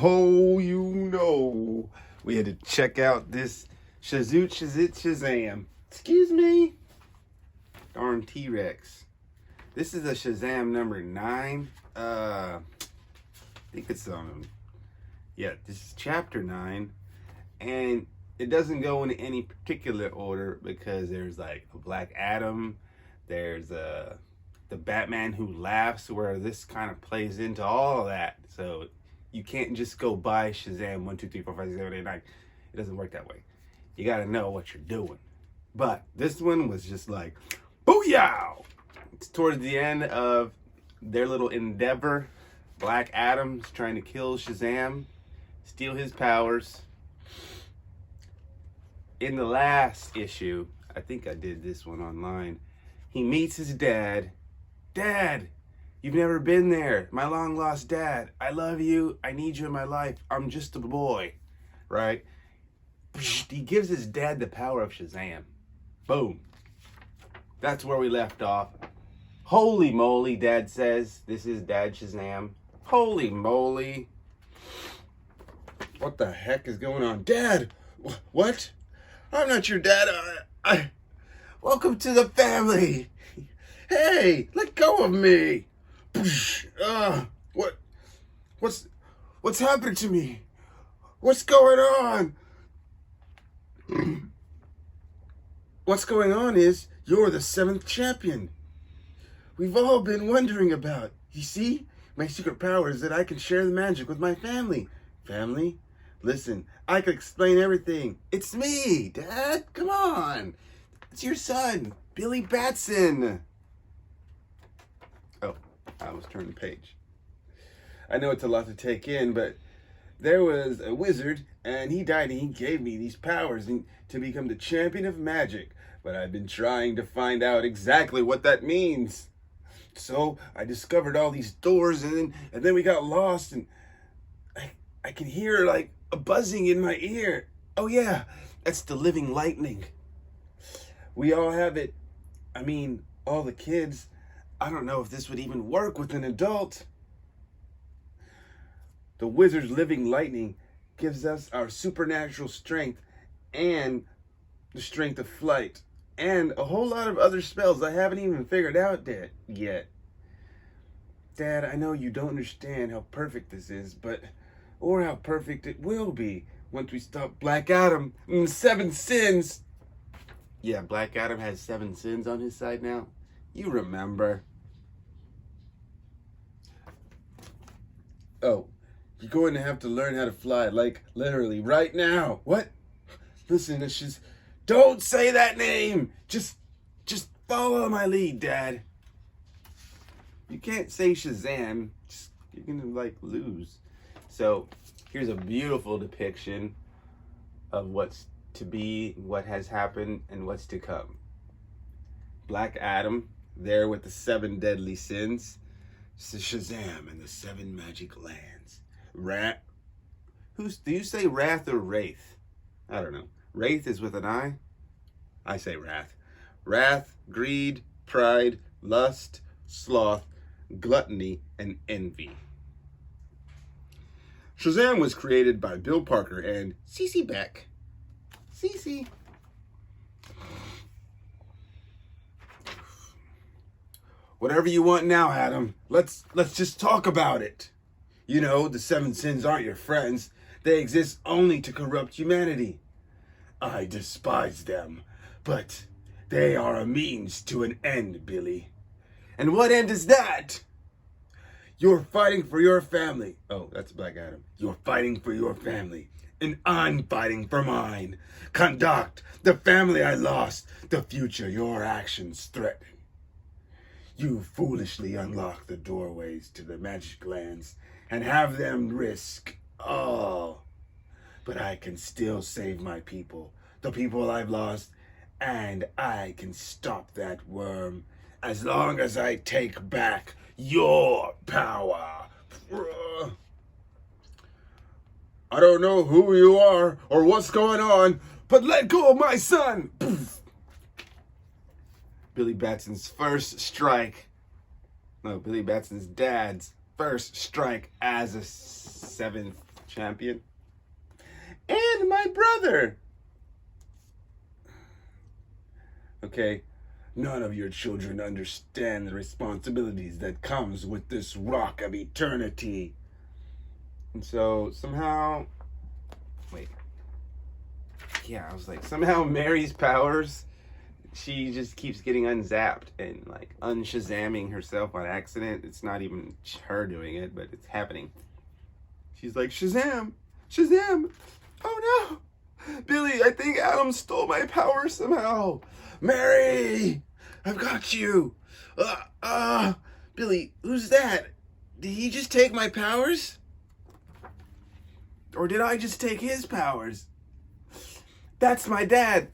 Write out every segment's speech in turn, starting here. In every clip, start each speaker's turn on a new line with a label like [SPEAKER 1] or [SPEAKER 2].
[SPEAKER 1] Oh, we had to check out this Shazam. Excuse me. Darn T-Rex. This is a Shazam number 9. I think it's this is chapter 9. And it doesn't go in any particular order because there's like a Black Adam, there's the Batman Who Laughs, where this kind of plays into all of that. So you can't just go buy Shazam 1, 2, 3, 4, 5, 6, 7, 8, 9. It doesn't work that way. You got to know what you're doing. But this one was just like, booyah! It's towards the end of their little endeavor. Black Adam's trying to kill Shazam, steal his powers. In the last issue, I think I did this one online, he meets his dad. Dad, you've never been there. My long lost dad. I love you. I need you in my life. I'm just a boy. Right? He gives his dad the power of Shazam. Boom. That's where we left off. Holy moly, Dad says. This is Dad Shazam. Holy moly. What the heck is going on? Dad! What? I'm not your dad. Welcome to the family. Hey, let go of me. What's happened to me? What's going on? What's going on is you're the 7th champion. We've all been wondering about. You see, my secret power is that I can share the magic with my family. Family? Listen, I can explain everything. It's me, Dad. Come on. It's your son, Billy Batson. Oh, I was turning the page. I know it's a lot to take in, but there was a wizard, and he died, and he gave me these powers to become the champion of magic. But I've been trying to find out exactly what that means. So I discovered all these doors, and then we got lost, and I can hear like a buzzing in my ear. Oh yeah, that's the living lightning. We all have it. I mean, all the kids. I don't know if this would even work with an adult. The wizard's living lightning gives us our supernatural strength and the strength of flight and a whole lot of other spells I haven't even figured out yet. Dad, I know you don't understand how perfect this is, or how perfect it will be once we stop Black Adam and 7 sins. Yeah, Black Adam has 7 sins on his side now. You remember. Oh, you're going to have to learn how to fly, like literally right now. What? Listen, it's just, don't say that name. Just follow my lead, Dad. You can't say Shazam. You're gonna lose. So here's a beautiful depiction of what's to be, what has happened, and what's to come. Black Adam there with the 7 deadly sins. Shazam and the 7 magic lands. Do you say Wrath or Wraith? I don't know. Wraith is with an I. I say Wrath. Wrath, greed, pride, lust, sloth, gluttony, and envy. Shazam was created by Bill Parker and Cece Beck. Cece. Whatever you want now, Adam. Let's just talk about it. You know, the 7 sins aren't your friends. They exist only to corrupt humanity. I despise them, but they are a means to an end, Billy. And what end is that? You're fighting for your family. Oh, that's Black Adam. You're fighting for your family, and I'm fighting for mine. Conduct the family I lost, the future your actions threaten. You foolishly unlock the doorways to the MagicLands and have them risk all. But I can still save my people, the people I've lost, and I can stop that worm as long as I take back your power. I don't know who you are or what's going on, but let go of my son. Poof. Billy Batson's first strike. No, Billy Batson's dad's first strike as a 7th champion. And my brother. Okay, none of your children understand the responsibilities that comes with this rock of eternity. And so somehow, wait. Yeah, I was like, somehow Mary's powers, she just keeps getting unzapped and like unshazamming herself on accident. It's not even her doing it, but it's happening. She's like, Shazam! Shazam! Oh no! Billy, I think Adam stole my power somehow. Mary! I've got you! Billy, who's that? Did he just take my powers? Or did I just take his powers? That's my dad!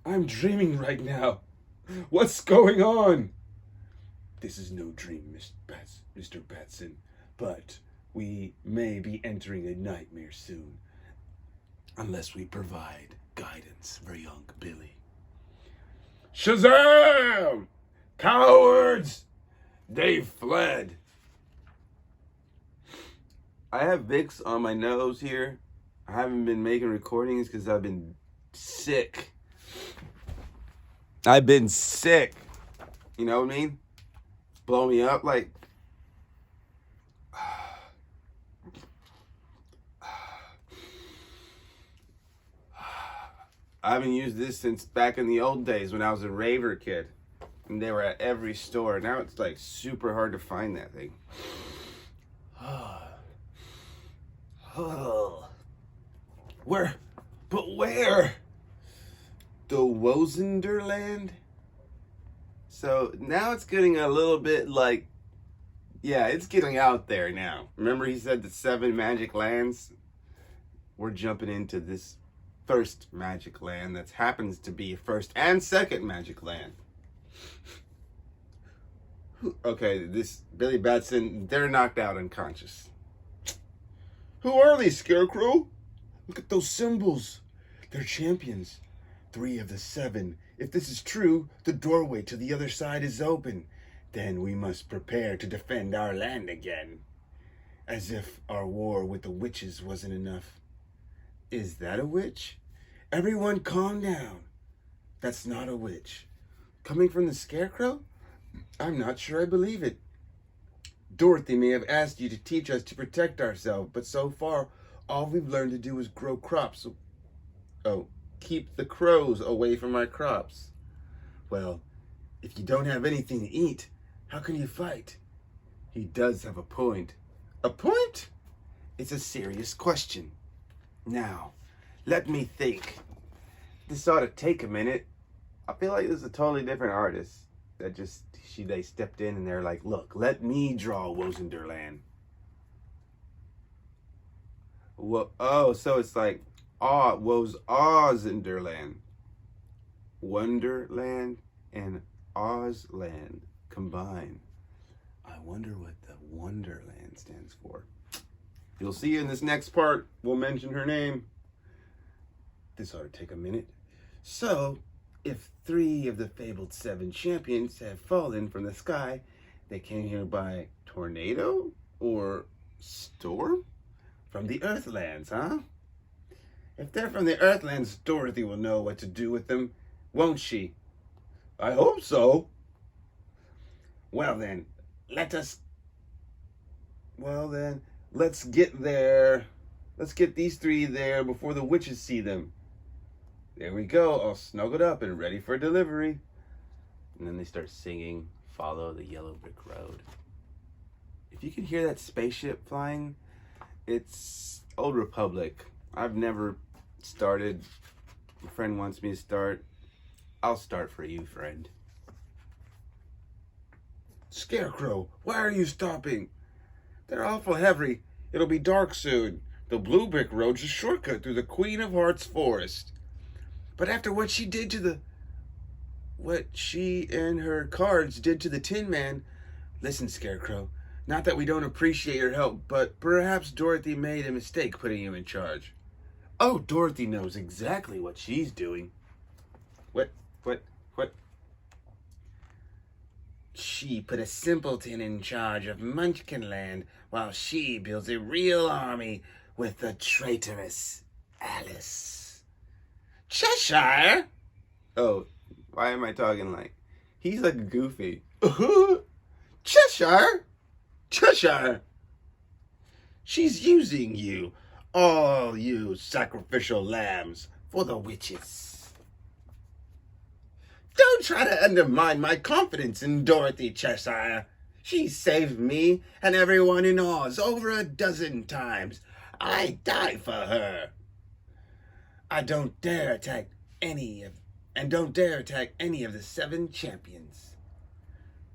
[SPEAKER 1] I'm dreaming right now. What's going on? This is no dream, Mr. Batson, but we may be entering a nightmare soon, unless we provide guidance for young Billy. Shazam! Cowards! They've fled. I have Vicks on my nose here. I haven't been making recordings because I've been sick. I've been sick. You know what I mean? Blow me up like... I haven't used this since back in the old days when I was a raver kid. And they were at every store. Now it's like super hard to find that thing. Where? But where? The Wozenderland? So now it's getting a little bit like, yeah, it's getting out there now. Remember he said the 7 magic lands? We're jumping into this first magic land that happens to be first and second magic land. Okay, this Billy Batson, they're knocked out unconscious. Who are these, Scarecrow? Look at those symbols. They're champions. 3 of the 7. If this is true, the doorway to the other side is open. Then we must prepare to defend our land again. As if our war with the witches wasn't enough. Is that a witch? Everyone calm down. That's not a witch. Coming from the Scarecrow? I'm not sure I believe it. Dorothy may have asked you to teach us to protect ourselves, but so far, all we've learned to do is grow crops. Oh, keep the crows away from our crops. Well, if you don't have anything to eat, how can you fight? He does have a point. A point? It's a serious question. Now, let me think. This ought to take a minute. I feel like this is a totally different artist that just, they stepped in and they're like, look, let me draw Wozenderland. Well, oh, so it's like, Wozenderland. Wonderland and Ozland combined. I wonder what the Wonderland stands for. You'll see in this next part, we'll mention her name. This ought to take a minute. So, if 3 of the fabled 7 champions have fallen from the sky, they came here by tornado or storm? From the Earthlands, huh? If they're from the Earthlands, Dorothy will know what to do with them, won't she? I hope so. Well then, let's get there. Let's get these 3 there before the witches see them. There we go, all snuggled up and ready for delivery. And then they start singing, Follow the Yellow Brick Road. If you can hear that spaceship flying, it's Old Republic. I've never started. My friend wants me to start. I'll start for you, friend. Scarecrow, why are you stopping? They're awful heavy. It'll be dark soon. The Blue Brick Road's a shortcut through the Queen of Hearts forest. But after what she and her cards did to the Tin Man, listen, Scarecrow, not that we don't appreciate your help, but perhaps Dorothy made a mistake putting you in charge. Oh, Dorothy knows exactly what she's doing. What? She put a simpleton in charge of MagicLands while she builds a real army with the traitorous Alice. Cheshire? Oh, why am I talking like? He's like goofy. Cheshire? Cheshire! She's using you, all you sacrificial lambs, for the witches. Don't try to undermine my confidence in Dorothy, Cheshire. She saved me and everyone in Oz over a dozen times. I die for her. Don't dare attack any of the 7 champions.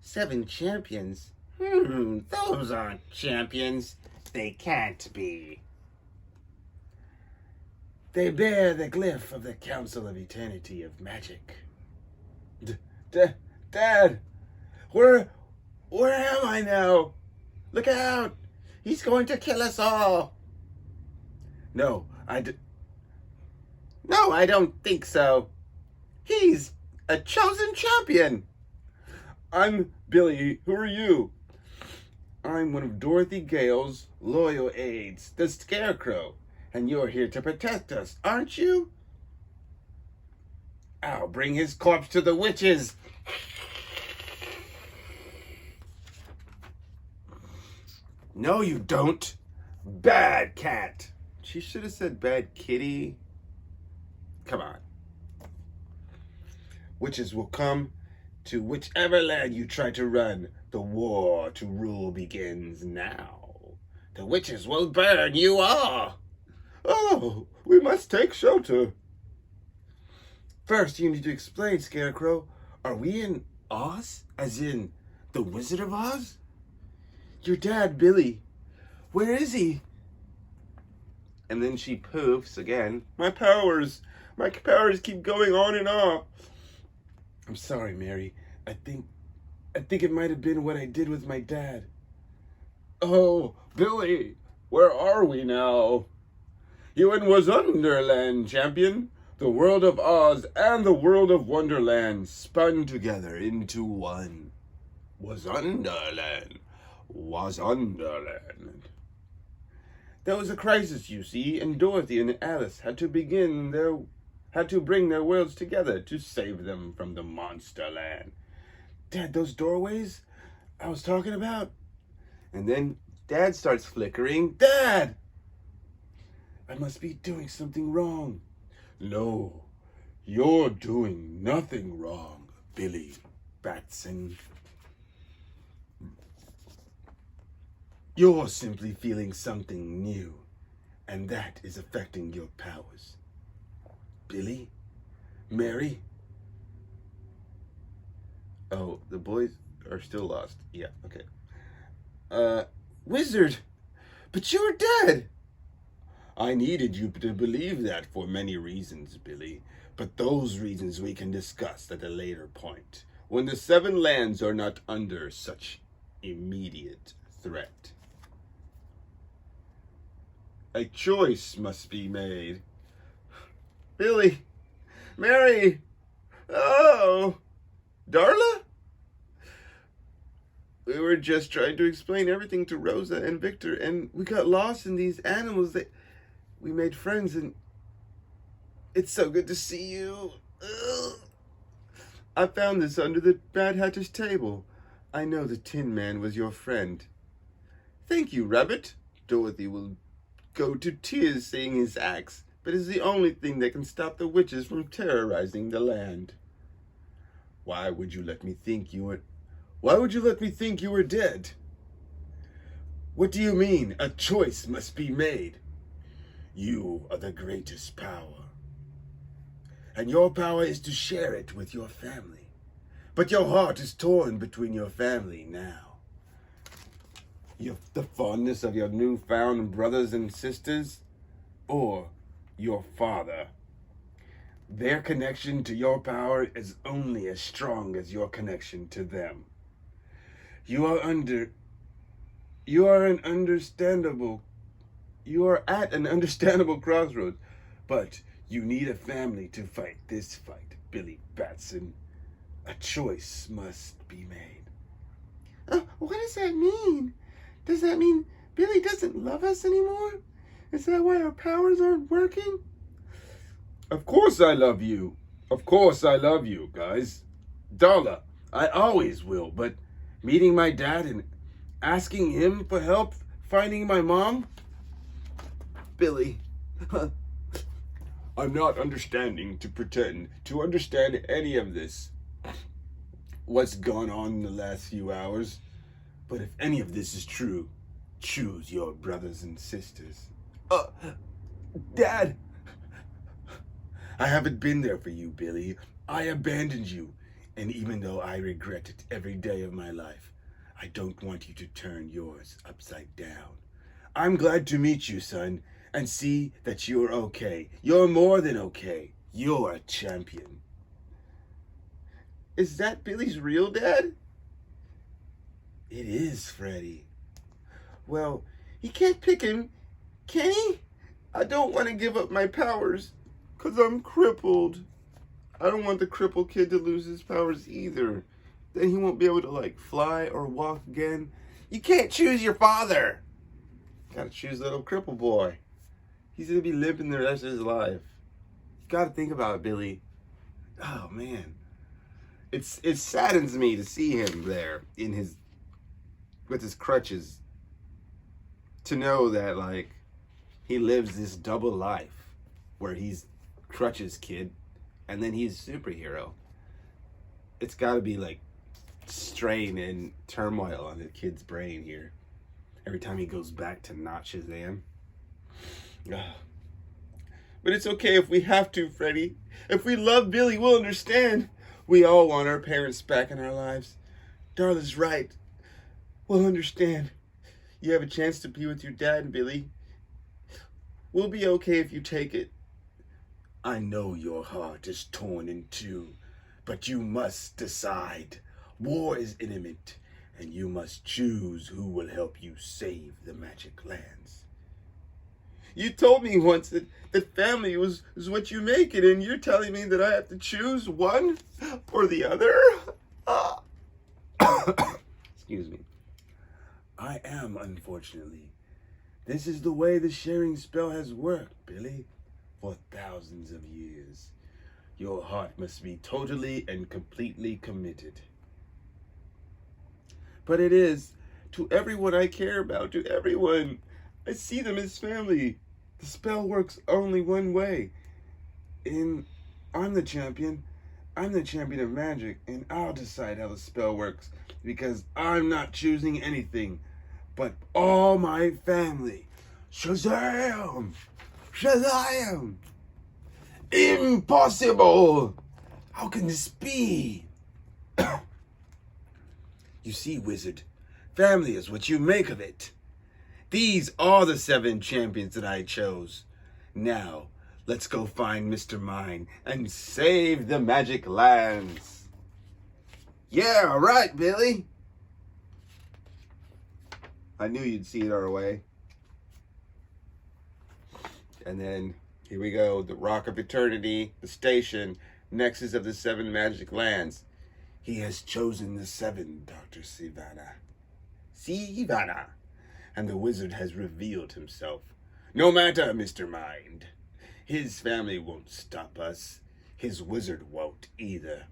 [SPEAKER 1] 7 champions? Those aren't champions. They can't be. They bear the glyph of the Council of Eternity of Magic. Dad, where am I now? Look out! He's going to kill us all. No, I don't think so. He's a chosen champion. I'm Billy. Who are you? I'm one of Dorothy Gale's loyal aides, the Scarecrow, and you're here to protect us, aren't you? I'll bring his corpse to the witches. No, you don't. Bad cat. She should have said bad kitty. Come on. Witches will come to whichever land you try to run. The war to rule begins now. The witches will burn you all. Oh, we must take shelter. First, you need to explain, Scarecrow. Are we in Oz? As in the Wizard of Oz? Your dad, Billy. Where is he? And then she poofs again. My powers keep going on and off. I'm sorry, Mary. I think it might have been what I did with my dad. Oh, Billy, where are we now? You in Wonderland, champion. The world of Oz and the world of Wonderland spun together into one. Wonderland. There was a crisis, you see, and Dorothy and Alice had to bring their worlds together to save them from the monster land. Dad, those doorways I was talking about? And then Dad starts flickering. Dad! I must be doing something wrong. No, you're doing nothing wrong, Billy Batson. You're simply feeling something new, and that is affecting your powers. Billy? Mary? Oh, the boys are still lost. Yeah, okay. Wizard! But you're dead! I needed you to believe that for many reasons, Billy. But those reasons we can discuss at a later point, when the 7 lands are not under such immediate threat. A choice must be made. Billy! Mary! Oh! Darla? We were just trying to explain everything to Rosa and Victor, and we got lost in these animals. We made friends, and it's so good to see you. Ugh. I found this under the Mad Hatter's table. I know the Tin Man was your friend. Thank you, Rabbit. Dorothy will go to tears seeing his axe, but it's the only thing that can stop the witches from terrorizing the land. Why would you let me think you were dead? What do you mean, a choice must be made? You are the greatest power, and your power is to share it with your family. But your heart is torn between your family now. The fondness of your newfound brothers and sisters, or your father. Their connection to your power is only as strong as your connection to them. You are at an understandable crossroads, but you need a family to fight this fight, Billy Batson. A choice must be made. What does that mean? Does that mean Billy doesn't love us anymore? Is that why our powers aren't working? Of course I love you. Of course I love you, guys. Darla, I always will, but meeting my dad and asking him for help finding my mom? Billy, I'm not understanding to pretend to understand any of this. What's gone on in the last few hours? But if any of this is true, choose your brothers and sisters. Dad! I haven't been there for you, Billy. I abandoned you. And even though I regret it every day of my life, I don't want you to turn yours upside down. I'm glad to meet you, son, and see that you're okay. You're more than okay. You're a champion. Is that Billy's real dad? It is, Freddy. Well, he can't pick him, can he? I don't want to give up my powers, 'cause I'm crippled. I don't want the crippled kid to lose his powers either. Then he won't be able to, fly or walk again. You can't choose your father. Gotta choose little cripple boy. He's gonna be limping the rest of his life. You gotta think about it, Billy. Oh, man. It saddens me to see him there with his crutches. To know that, he lives this double life where he's crutches kid and then he's a superhero. It's got to be strain and turmoil on the kid's brain here every time he goes back to not Shazam. But it's okay if we have to, Freddy. If we love Billy, we'll understand. We all want our parents back in our lives. Darla's right. We'll understand. You have a chance to be with your dad, Billy. We'll be okay if you take it. I know your heart is torn in two, but you must decide. War is imminent, and you must choose who will help you save the MagicLands. You told me once that family was what you make it, and you're telling me that I have to choose one or the other? Excuse me. I am, unfortunately. This is the way the sharing spell has worked, Billy, for thousands of years. Your heart must be totally and completely committed. But it is, to everyone I care about, to everyone. I see them as family. The spell works only one way. And I'm the champion. I'm the champion of magic, and I'll decide how the spell works, because I'm not choosing anything but all my family. Shazam! Shazam! Impossible! How can this be? You see, wizard, family is what you make of it. These are the 7 champions that I chose. Now, let's go find Mr. Mime and save the MagicLands. Yeah, all right, Billy. I knew you'd see it our way. And then, here we go. The Rock of Eternity, the station, Nexus of the 7 MagicLands. He has chosen the 7, Dr. Sivana. Sivana. And the wizard has revealed himself. No matter, Mr. Mind. His family won't stop us. His wizard won't either.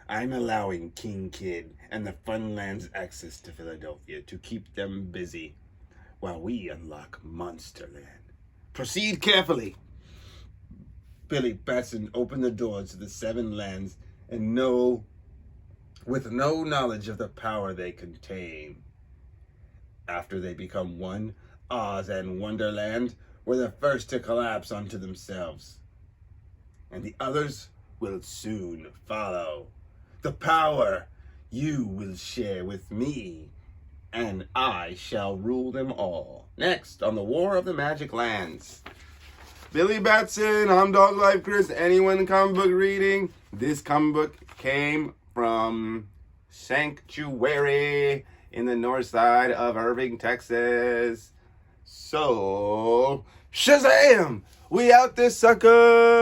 [SPEAKER 1] I'm allowing King Kid and the Funlands access to Philadelphia to keep them busy while we unlock Monsterland. Proceed carefully. Billy Batson opened the doors to the 7 lands and with no knowledge of the power they contain. After they become one, Oz and Wonderland were the first to collapse onto themselves. And the others will soon follow. The power you will share with me, and I shall rule them all. Next on the War of the MagicLands. Billy Batson, I'm Dog Life Chris. Anyone comic book reading? This comic book came from Sanctuary in the north side of Irving, Texas. So, Shazam! We out this sucker!